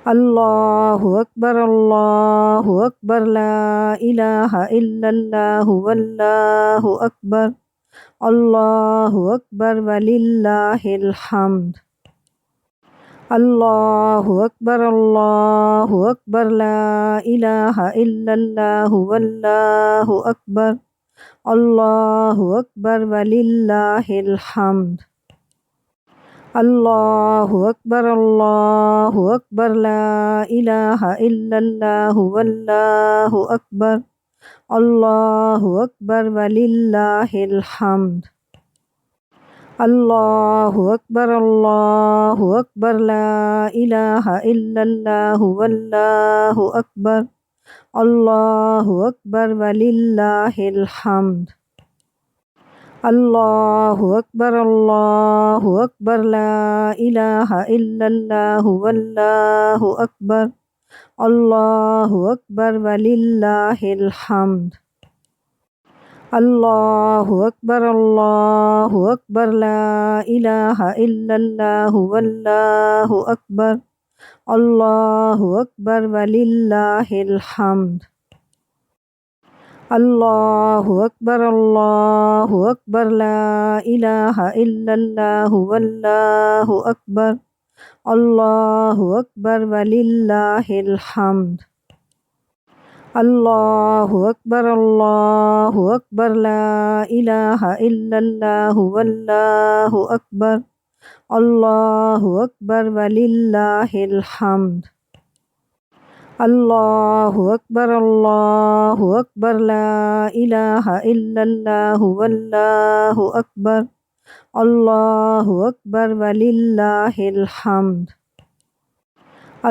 अल्लाहु अकबर ला इलाहा इल्लल्लाहु वल्लाहु अकबर वलिल्लाहिल हम्द। अल्लाहु अकबर ला इलाहा इल्लल्लाहु वल्लाहु अकबर वलिल्लाहिल हम्द। अल्लाहु अकबर ला इलाहा इल्लल्लाहु वल्लाहु अकबर वलिल्लाहिल हम्द। अल्लाहु अकबर ला इलाहा इल्लल्लाहु वल्लाहु अकबर वलिल्लाहिल हम्द। अल्लाहु अकबर ला इलाहा इल्लल्लाहु वल्लाहु अकबर वलिल्लाहिल हम्द। अल्लाहु अकबर ला इलाहा इल्लल्लाहु वल्लाहु अकबर वलिल्लाहिल हम्द। अल्लाहु अकबर ला इलाहा इल्लल्लाहु वल्लाहु अकबर वलिल्लाहिल हम्द। अल्लाहु अकबर ला इलाहा इल्लल्लाहु वल्लाहु अकबर वलिल्लाहिल हम्द। अल्लाहु अकबर ला इलाहा इल्लल्लाहु वल्लाहु अकबर वलिल्लाहिल हम्द।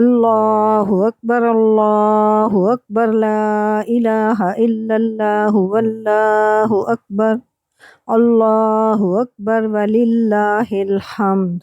अल्लाहु अकबर ला इलाहा इल्लल्लाहु वल्लाहु अकबर वलिल्लाहिल हम्द।